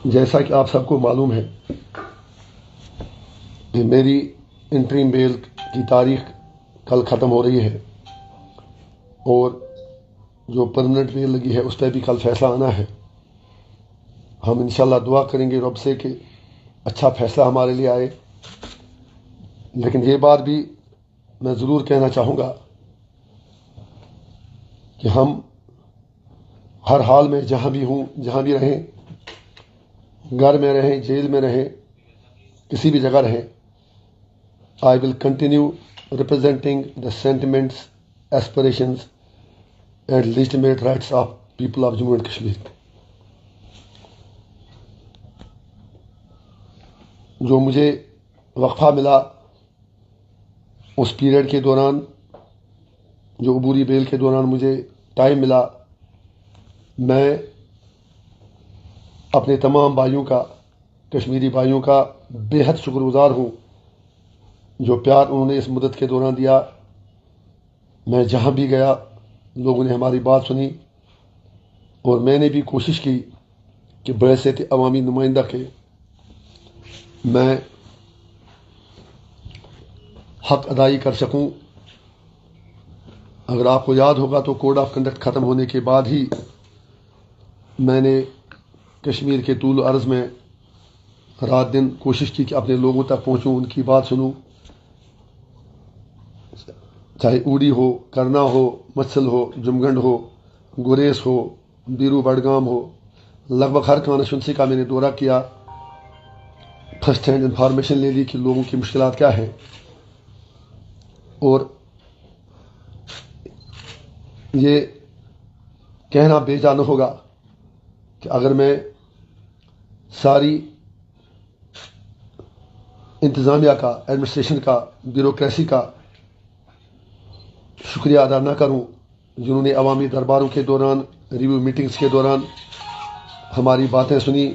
جیسا کہ آپ سب کو معلوم ہے کہ میری انٹریم بیل کی تاریخ کل ختم ہو رہی ہے اور جو پرمننٹ بیل لگی ہے اس پہ بھی کل فیصلہ آنا ہے۔ ہم انشاءاللہ دعا کریں گے رب سے کہ اچھا فیصلہ ہمارے لیے آئے، لیکن یہ بات بھی میں ضرور کہنا چاہوں گا کہ ہم ہر حال میں جہاں بھی ہوں، جہاں بھی رہیں، گھر میں رہیں، جیل میں رہیں، کسی بھی جگہ رہیں، I will continue representing the sentiments, aspirations and legitimate rights of people of Jammu and Kashmir۔ جو مجھے وقفہ ملا اس پیریڈ کے دوران، جو عبوری بیل کے دوران مجھے ٹائم ملا، میں اپنے تمام بھائیوں کا، کشمیری بھائیوں کا بے حد شکر گزار ہوں جو پیار انہوں نے اس مدت کے دوران دیا۔ میں جہاں بھی گیا لوگوں نے ہماری بات سنی اور میں نے بھی کوشش کی کہ بحیثیت عوامی نمائندہ کے میں حق ادائی کر سکوں۔ اگر آپ کو یاد ہوگا تو کوڈ آف کنڈکٹ ختم ہونے کے بعد ہی میں نے کشمیر کے طول و عرض میں رات دن کوشش کی کہ اپنے لوگوں تک پہنچوں، ان کی بات سنوں، چاہے اوڑی ہو، کرنا ہو، مچھل ہو، جمگنڈ ہو، گریز ہو، بیرو بڑگام ہو، لگ بھگ ہر کانسٹیچوئنسی کا میں نے دورہ کیا، فرسٹ ہینڈ انفارمیشن لے لی کہ لوگوں کی مشکلات کیا ہیں۔ اور یہ کہنا بے جا نہ ہوگا کہ اگر میں ساری انتظامیہ کا، ایڈمنسٹریشن کا، بیوروکریسی کا شکریہ ادا نہ کروں جنہوں نے عوامی درباروں کے دوران، ریویو میٹنگز کے دوران ہماری باتیں سنی،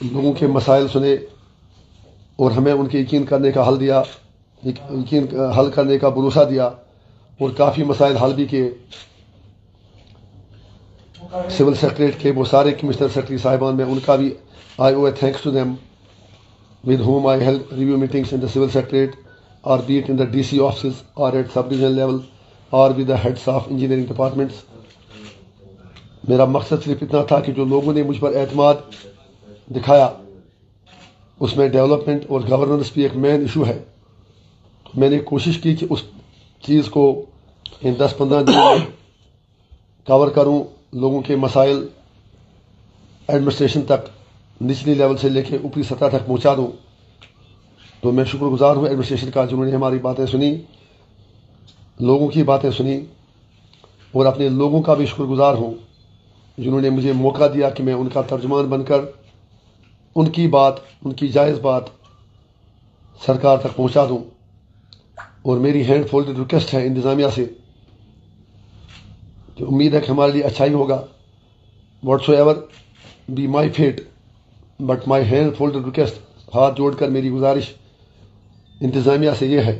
لوگوں کے مسائل سنے اور ہمیں ان کے یقین کرنے کا حل دیا، حل کرنے کا بھروسہ دیا اور کافی مسائل حل بھی کیے۔ سول سیکریٹریٹ کے وہ سارے کمشنر سیکرٹری صاحبان، میں ان کا بھی I owe a thanks to them with whom I held review meetings in the civil secretariat, or be it in the DC offices or at sub-division level or with the heads of engineering departments۔ میرا مقصد صرف اتنا تھا کہ جو لوگوں نے مجھ پر اعتماد دکھایا اس میں ڈیولپمنٹ اور گورننس بھی ایک مین ایشو ہے، تو میں نے کوشش کی کہ اس چیز کو ان 10-15 دنوں میں کور کروں، لوگوں کے مسائل ایڈمنسٹریشن تک، نچلی لیول سے لے کے اوپری سطح تک پہنچا دوں۔ تو میں شکر گزار ہوں ایڈمنسٹریشن کا جنہوں نے ہماری باتیں سنی، لوگوں کی باتیں سنی، اور اپنے لوگوں کا بھی شکر گزار ہوں جنہوں نے مجھے موقع دیا کہ میں ان کا ترجمان بن کر ان کی بات، ان کی جائز بات سرکار تک پہنچا دوں۔ اور میری ہینڈ فولڈڈ ریکویسٹ ہے انتظامیہ سے کہ امید ہے کہ ہمارے لیے اچھا ہی ہوگا، whatsoever be my fate, but my hand folded request, ہاتھ جوڑ کر میری گزارش انتظامیہ سے یہ ہے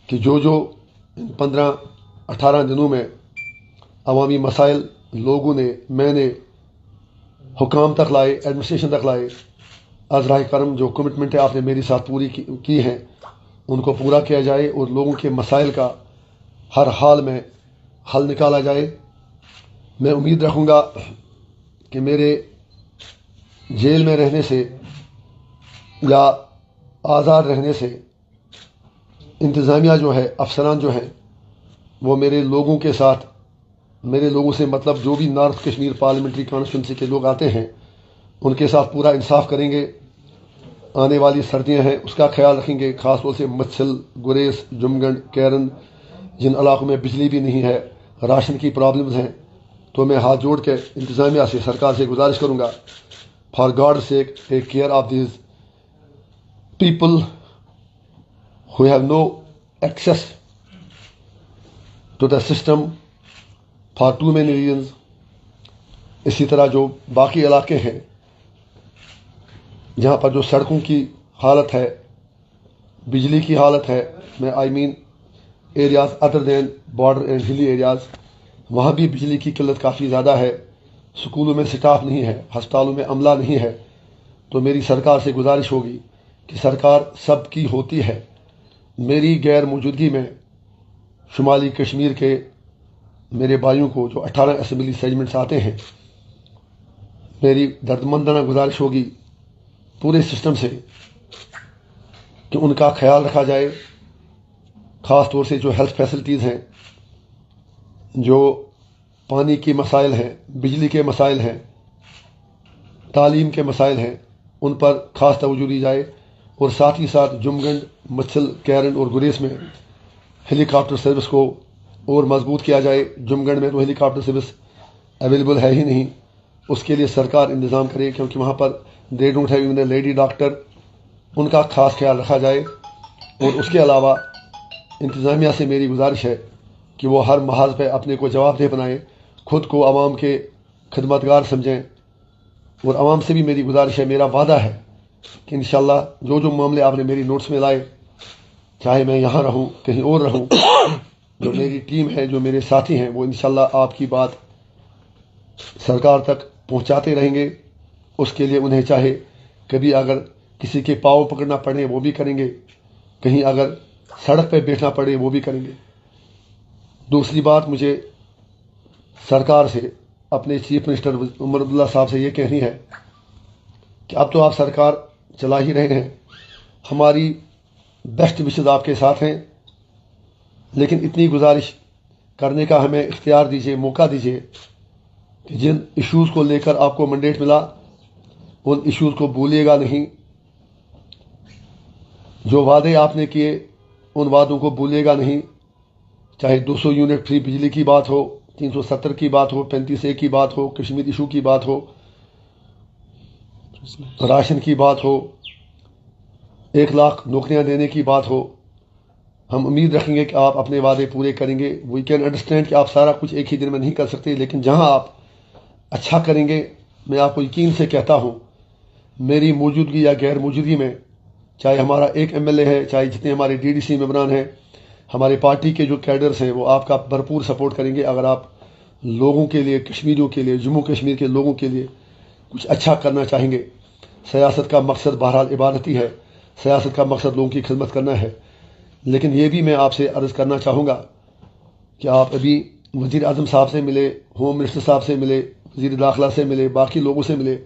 کہ جو ان 15-18 دنوں میں عوامی مسائل لوگوں نے، میں نے حکام تک لائے، ایڈمنسٹریشن تک لائے، از راہ کرم جو کمٹمنٹیں آپ نے میری ساتھ پوری کی ہیں ان کو پورا کیا جائے اور لوگوں کے مسائل کا ہر حال میں حل نکالا جائے۔ میں امید رکھوں گا کہ میرے جیل میں رہنے سے یا آزاد رہنے سے انتظامیہ جو ہے، افسران جو ہیں، وہ میرے لوگوں کے ساتھ، میرے لوگوں سے مطلب جو بھی نارتھ کشمیر پارلیمنٹری کانسٹیچوئنسی کے لوگ آتے ہیں ان کے ساتھ پورا انصاف کریں گے۔ آنے والی سردیاں ہیں اس کا خیال رکھیں گے، خاص طور سے مچھل، گریز، جمگنڈ، کیرن، جن علاقوں میں بجلی بھی نہیں ہے، راشن کی پرابلمز ہیں۔ تو میں ہاتھ جوڑ کے انتظامیہ سے، سرکار سے گزارش کروں گا، for God sake take care of these people who have no access to the system for too many reasons۔ اسی طرح جو باقی علاقے ہیں جہاں پر جو سڑکوں کی حالت ہے، بجلی کی حالت ہے، میں I mean areas other than border and hilly areas, وہاں بھی بجلی کی قلت کافی زیادہ ہے۔ سکولوں میں سٹاف نہیں ہے، ہسپتالوں میں عملہ نہیں ہے، تو میری سرکار سے گزارش ہوگی کہ سرکار سب کی ہوتی ہے، میری غیر موجودگی میں شمالی کشمیر کے میرے بھائیوں کو جو 18 اسمبلی سیگمنٹس آتے ہیں، میری دردمندانہ گزارش ہوگی پورے سسٹم سے کہ ان کا خیال رکھا جائے، خاص طور سے جو ہیلتھ فیسلٹیز ہیں، جو پانی کے مسائل ہیں، بجلی کے مسائل ہیں، تعلیم کے مسائل ہیں، ان پر خاص توجہ دی جائے، اور ساتھ ہی ساتھ جمگنڈ، مچھل، کیرن اور گریز میں ہیلی کاپٹر سروس کو اور مضبوط کیا جائے۔ جمگنڈ میں تو ہیلی کاپٹر سروس اویلیبل ہے ہی نہیں، اس کے لیے سرکار انتظام کرے، کیونکہ وہاں پر they don't have even a lady doctor, ان کا خاص خیال رکھا جائے۔ اور اس کے علاوہ انتظامیہ سے میری گزارش ہے کہ وہ ہر محاذ پہ اپنے کو جواب دہ بنائیں، خود کو عوام کے خدمتگار سمجھیں، اور عوام سے بھی میری گزارش ہے، میرا وعدہ ہے کہ انشاءاللہ جو جو معاملے آپ نے میری نوٹس میں لائے، چاہے میں یہاں رہوں کہیں اور رہوں، جو میری ٹیم ہے، جو میرے ساتھی ہیں، وہ انشاءاللہ آپ کی بات سرکار تک پہنچاتے رہیں گے۔ اس کے لیے انہیں چاہے کبھی اگر کسی کے پاؤں پکڑنا پڑے وہ بھی کریں گے، کہیں اگر سڑک پہ بیٹھنا پڑے وہ بھی کریں گے۔ دوسری بات مجھے سرکار سے، اپنے چیف منسٹر عمر عبداللہ صاحب سے یہ کہنی ہے کہ اب تو آپ سرکار چلا ہی رہے ہیں، ہماری بیسٹ وشز آپ کے ساتھ ہیں، لیکن اتنی گزارش کرنے کا ہمیں اختیار دیجیے، موقع دیجیے کہ جن ایشوز کو لے کر آپ کو منڈیٹ ملا، ان ایشوز کو بھولیے گا نہیں، جو وعدے آپ نے کیے ان وعدوں کو بھولیے گا نہیں، چاہے 200 یونٹ فری بجلی کی بات ہو، 370 کی بات ہو، 35A کی بات ہو، کشمیر ایشو کی بات ہو، راشن کی بات ہو، 1 لاکھ نوکریاں دینے کی بات ہو۔ ہم امید رکھیں گے کہ آپ اپنے وعدے پورے کریں گے۔ وی کین انڈرسٹینڈ کہ آپ سارا کچھ ایک ہی دن میں نہیں کر سکتے، لیکن جہاں آپ اچھا کریں گے، میں آپ کو یقین سے کہتا ہوں، میری موجودگی یا غیر موجودگی میں، چاہے ہمارا ایک MLA ہے، چاہے جتنے ہمارے DDC ممبران ہیں، ہمارے پارٹی کے جو کیڈرز ہیں، وہ آپ کا بھرپور سپورٹ کریں گے اگر آپ لوگوں کے لیے، کشمیریوں کے لیے، جموں کشمیر کے لوگوں کے لیے کچھ اچھا کرنا چاہیں گے۔ سیاست کا مقصد بہرحال عبادت ہی ہے، سیاست کا مقصد لوگوں کی خدمت کرنا ہے، لیکن یہ بھی میں آپ سے عرض کرنا چاہوں گا کہ آپ ابھی وزیر اعظم صاحب سے ملے، ہوم منسٹر صاحب سے ملے، وزیر داخلہ سے ملے، باقی لوگوں سے ملے،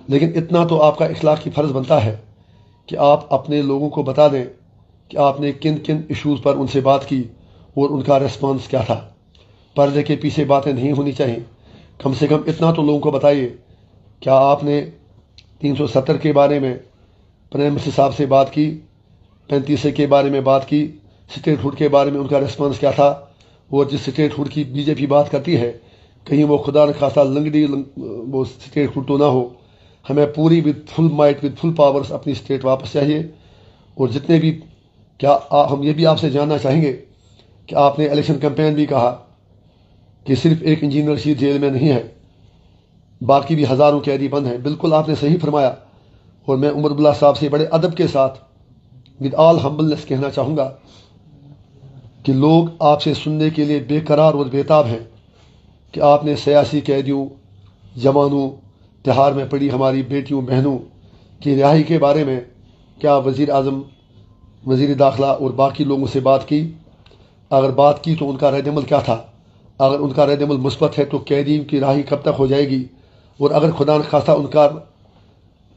لیکن اتنا تو آپ کا اخلاقی فرض بنتا ہے کہ آپ اپنے لوگوں کو بتا دیں کہ آپ نے کن کن ایشوز پر ان سے بات کی اور ان کا ریسپانس کیا تھا۔ پردے کے پیچھے باتیں نہیں ہونی چاہیے، کم سے کم اتنا تو لوگوں کو بتائیے، کیا آپ نے 370 کے بارے میں پرائم منسٹر صاحب سے بات کی، 35A کے بارے میں بات کی، اسٹیٹ ہوڈ کے بارے میں ان کا ریسپانس کیا تھا؟ اور جس اسٹیٹ ہوڈ کی BJP بات کرتی ہے، کہیں وہ خدا نخواستہ لنگڑی وہ اسٹیٹ ہوڈ تو نہ ہو۔ ہمیں پوری with full might, with full powers اپنی اسٹیٹ واپس چاہیے۔ اور جتنے بھی، کیا ہم یہ بھی آپ سے جاننا چاہیں گے کہ آپ نے الیکشن کیمپین بھی کہا کہ صرف ایک انجینئر رشید جیل میں نہیں ہے، باقی بھی ہزاروں قیدی بند ہیں۔ بالکل آپ نے صحیح فرمایا، اور میں عمر عبداللہ صاحب سے بڑے ادب کے ساتھ ود آل ہمبلنس کہنا چاہوں گا کہ لوگ آپ سے سننے کے لیے بے قرار اور بےتاب ہیں کہ آپ نے سیاسی قیدیوں، جوانوں، تہار میں پڑی ہماری بیٹیوں بہنوں کی رہائی کے بارے میں کیا وزیر اعظم، وزیر داخلہ اور باقی لوگوں سے بات کی؟ اگر بات کی تو ان کا رد عمل کیا تھا؟ اگر ان کا رد عمل مثبت ہے تو قیدیوں کی رہائی کب تک ہو جائے گی؟ اور اگر خدا نخواستہ ان کا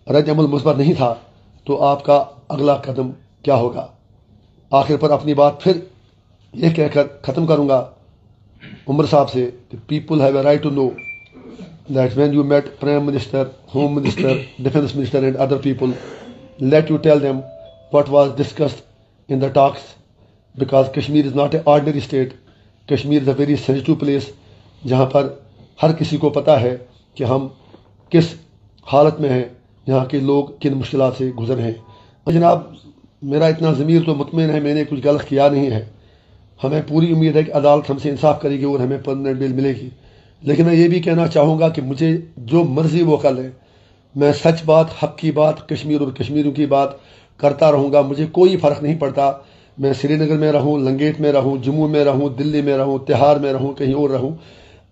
رد عمل مثبت نہیں تھا تو آپ کا اگلا قدم کیا ہوگا؟ آخر پر اپنی بات پھر یہ کہہ کر ختم کروں گا عمر صاحب سے کہ people have a right to know that when you met Prime Minister, Home Minister, Defense Minister and other people, let you tell them what was discussed in the talks, because Kashmir is not an ordinary state. Kashmir is a very sensitive place جہاں پر ہر کسی کو پتہ ہے کہ ہم کس حالت میں ہیں، یہاں کے لوگ کن مشکلات سے گزر ہیں۔ جناب میرا اتنا ضمیر تو مطمئن ہے میں نے کچھ غلط کیا نہیں ہے، ہمیں پوری امید ہے کہ عدالت ہم سے انصاف کرے گی اور ہمیں پرماننٹ بیل ملے گی۔ لیکن میں یہ بھی کہنا چاہوں گا کہ مجھے جو مرضی وہ کر لیں، میں سچ بات، حق کی بات، کشمیر اور کشمیریوں کی بات کرتا رہوں گا، مجھے کوئی فرق نہیں پڑتا۔ میں سری نگر میں رہوں، لنگیٹ میں رہوں، جموں میں رہوں، دلی میں رہوں، تہار میں رہوں، کہیں اور رہوں،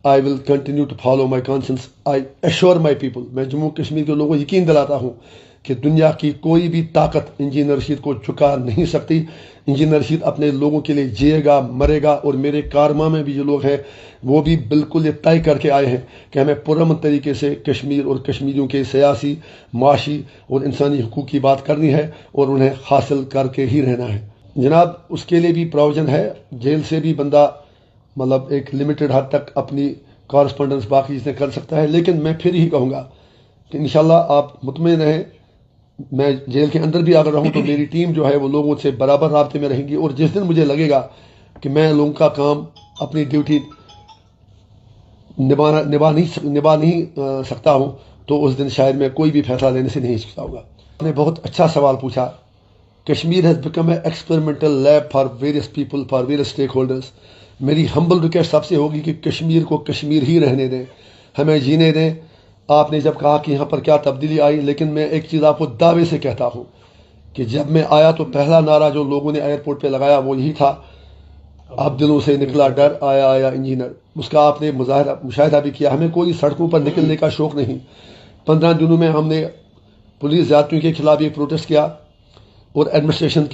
I will continue to follow my conscience. I assure my people. میں جموں کشمیر کے لوگوں کو یقین دلاتا ہوں کہ دنیا کی کوئی بھی طاقت انجینئر رشید کو چکا نہیں سکتی. انجینئر رشید اپنے لوگوں کے لیے جیے گا، مرے گا، اور میرے کارما میں بھی جو لوگ ہیں وہ بھی بالکل یہ طے کر کے آئے ہیں کہ ہمیں پرامن طریقے سے کشمیر اور کشمیریوں کے سیاسی، معاشی اور انسانی حقوق کی بات کرنی ہے اور انہیں حاصل کر کے ہی رہنا ہے. جناب اس کے لیے بھی پروویژن ہے. جیل سے بھی بندہ مطلب ایک لمیٹڈ حد تک اپنی کارسپونڈنس باقی چیزیں کر سکتا ہے. لیکن میں پھر ہی کہوں گا کہ انشاءاللہ آپ مطمئن رہیں، میں جیل کے اندر بھی اگر رہوں تو میری ٹیم جو ہے وہ لوگوں سے برابر رابطے میں رہیں گی، اور جس دن مجھے لگے گا کہ میں لوگوں کا کام، اپنی ڈیوٹی نبھا نہیں سکتا ہوں تو اس دن شاید میں کوئی بھی فیصلہ لینے سے نہیں ہچکچاؤں گا. آپ نے بہت اچھا سوال پوچھا. Kashmir has become a experimental lab for various people, for various stack holders. میری ہمبل ریکویسٹ سب سے ہوگی کہ کشمیر کو کشمیر ہی رہنے دیں، ہمیں جینے دیں. آپ نے جب کہا کہ یہاں پر کیا تبدیلی آئی، لیکن میں ایک چیز آپ کو دعوے سے کہتا ہوں کہ جب میں آیا تو پہلا نعرہ جو لوگوں نے ایئرپورٹ پہ لگایا وہ یہی تھا، اب دلوں سے نکلا ڈر، آیا آیا انجینئر. اس کا آپ نے مشاہدہ بھی کیا. ہمیں کوئی سڑکوں پر نکلنے کا شوق نہیں. 15 دنوں میں ہم نے پولیس زیادتیوں کے خلاف یہ پروٹیسٹ کیا اور ایڈمنسٹریشن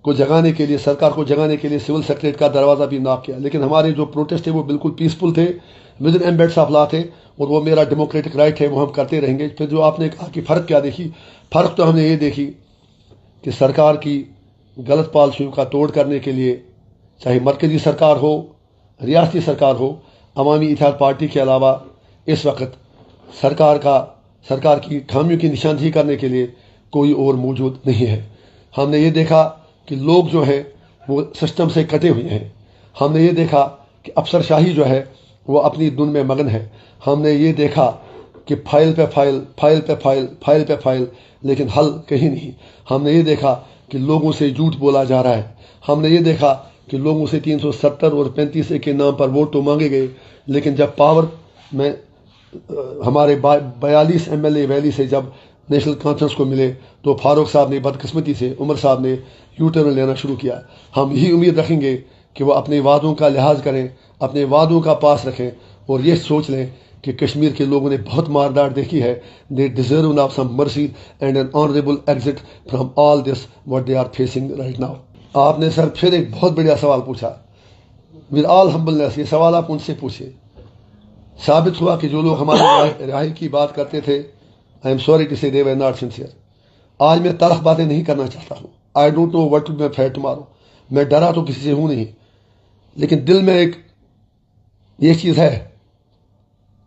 کو جگانے کے لیے، سرکار کو جگانے کے لیے سول سیکریٹریٹ کا دروازہ بھی ناک کیا. لیکن ہمارے جو پروٹیسٹ تھے وہ بالکل پیسفل تھے، ود ان ایمبیڈس آف لا تھے، اور وہ میرا ڈیموکریٹک رائٹ ہے، وہ ہم کرتے رہیں گے. پھر جو آپ نے کہا کہ فرق کیا دیکھی، فرق تو ہم نے یہ دیکھی کہ سرکار کی غلط پالیسیوں کا توڑ کرنے کے لیے، چاہے مرکزی سرکار ہو، ریاستی سرکار ہو، عوامی اتحاد پارٹی کے علاوہ اس وقت سرکار کی خامیوں کی نشاندہی کرنے کے لیے کوئی اور موجود نہیں ہے. ہم نے یہ دیکھا کہ لوگ جو ہیں وہ سسٹم سے کٹے ہوئے ہیں. ہم نے یہ دیکھا کہ افسر شاہی جو ہے وہ اپنی دن میں مگن ہے. ہم نے یہ دیکھا کہ فائل پہ فائل، فائل پہ فائل، فائل پہ فائل، لیکن حل کہیں نہیں. ہم نے یہ دیکھا کہ لوگوں سے جھوٹ بولا جا رہا ہے. ہم نے یہ دیکھا کہ لوگوں سے 370 اور 35 کے نام پر ووٹ تو مانگے گئے، لیکن جب پاور میں ہمارے 42 MLA ویلی سے جب نیشنل کانفرنس کو ملے تو فاروق صاحب نے بدقسمتی سے، عمر صاحب نے یو ٹرن لینا شروع کیا. ہم یہی امید رکھیں گے کہ وہ اپنے وعدوں کا لحاظ کریں، اپنے وعدوں کا پاس رکھیں، اور یہ سوچ لیں کہ کشمیر کے لوگوں نے بہت مارداٹ دیکھی ہے. They deserve now some mercy and N honourable exit from all this what they are facing right now. آپ نے سر پھر ایک بہت بڑا سوال پوچھا. ود آل ہمبلنس، یہ سوال آپ ان سے پوچھیں. ثابت ہوا کہ جو لوگ ہمارے رہائی کی بات کرتے تھے، آئی ایم سوری ٹو سے دے ور ناٹ سنسیئر. آج میں تلخ باتیں نہیں کرنا چاہتا ہوں. I don't know what to be fair tomorrow. میں ڈرا تو کسی سے ہوں نہیں، لیکن دل میں ایک یہ چیز ہے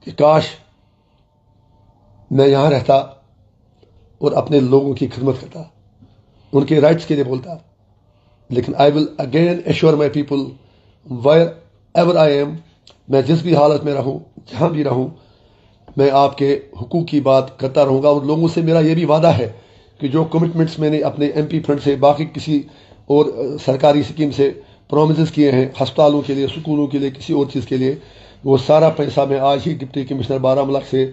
کہ کاش میں یہاں رہتا اور اپنے لوگوں کی خدمت کرتا، ان کے رائٹس کے لیے بولتا. لیکن I will again assure my people wherever I am, میں جس بھی حالت میں رہوں، جہاں بھی رہوں، میں آپ کے حقوق کی بات کرتا رہوں گا. اور لوگوں سے میرا یہ بھی وعدہ ہے کہ جو کمٹمنٹس میں نے اپنے MP فنڈ سے، باقی کسی اور سرکاری اسکیم سے پرومسز کیے ہیں، ہسپتالوں کے لیے، سکولوں کے لیے، کسی اور چیز کے لیے، وہ سارا پیسہ میں آج ہی ڈپٹی کمشنر بارہمولہ سے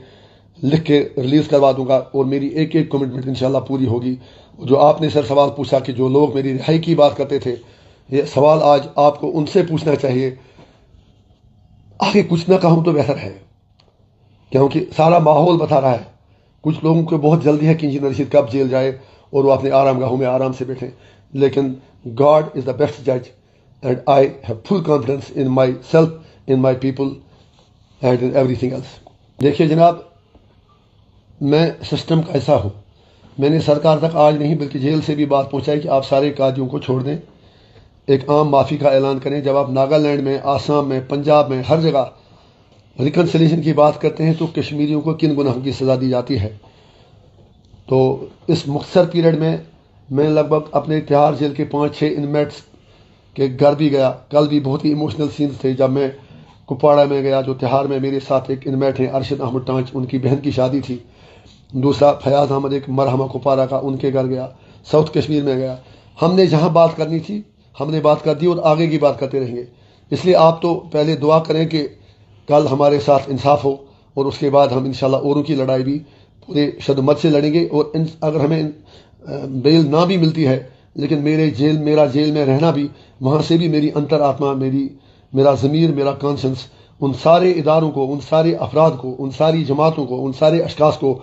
لکھ کے ریلیز کروا دوں گا، اور میری ایک ایک کمٹمنٹ انشاءاللہ پوری ہوگی. جو آپ نے سر سوال پوچھا کہ جو لوگ میری رہائی کی بات کرتے تھے، یہ سوال آج آپ کو ان سے پوچھنا چاہیے. آگے کچھ نہ کہوں تو بہتر ہے، کیونکہ سارا ماحول بتا رہا ہے. کچھ لوگوں کو بہت جلدی ہے کہ انجینئر رشید کب جیل جائے اور وہ اپنے آرام گاہوں میں آرام سے بیٹھیں. لیکن گاڈ از دا بیسٹ جج and I have full confidence in my self, in my people and in every thing else. دیکھیے جناب، میں سسٹم کا ایسا ہوں. میں نے سرکار تک آج نہیں بلکہ جیل سے بھی بات پہنچائی کہ آپ سارے قادیوں کو چھوڑ دیں، ایک عام معافی کا اعلان کریں. جب آپ ناگالینڈ میں، آسام میں، پنجاب میں، ہر جگہ ریکنسیلیشن کی بات کرتے ہیں تو کشمیریوں کو کن گناہوں کی سزا دی جاتی ہے. تو اس مختصر پیریڈ میں لگ بھگ اپنے تہاڑ جیل کے 5-6 انمیٹس کے گھر بھی گیا. کل بھی بہت ہی ایموشنل سینز تھے جب میں کپواڑہ میں گیا. جو تہاڑ میں میرے ساتھ ایک انمیٹ ہیں ارشد احمد ٹانچ، ان کی بہن کی شادی تھی. دوسرا فیاض احمد، ایک مرحمہ کپواڑہ کا، ان کے گھر گیا. ساؤتھ کشمیر میں گیا. ہم نے جہاں بات کرنی تھی ہم نے بات کر دی، اور آگے کی بات کرتے رہیں گے. اس لیے آپ تو پہلے دعا کریں کہ کل ہمارے ساتھ انصاف ہو، اور اس کے بعد ہم انشاءاللہ اوروں کی لڑائی بھی پورے شدت سے لڑیں گے. اور اگر ہمیں بیل نہ بھی ملتی ہے، لیکن میرا جیل میں رہنا بھی، وہاں سے بھی میری انتر آتما، میرا ضمیر، میرا کانشنس ان سارے اداروں کو، ان سارے افراد کو، ان ساری جماعتوں کو، ان سارے اشخاص کو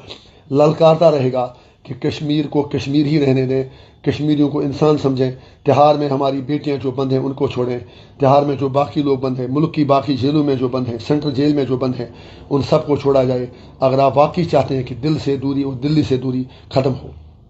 للکارتا رہے گا کہ کشمیر کو کشمیر ہی رہنے دیں، کشمیریوں کو انسان سمجھیں۔ تہار میں ہماری بیٹیاں جو بند ہیں ان کو چھوڑیں، تہار میں جو باقی لوگ بند ہیں، ملک کی باقی جیلوں میں جو بند ہیں، سینٹرل جیل میں جو بند ہیں، ان سب کو چھوڑا جائے، اگر آپ واقعی چاہتے ہیں کہ دل سے دوری اور دلی سے دوری ختم ہو۔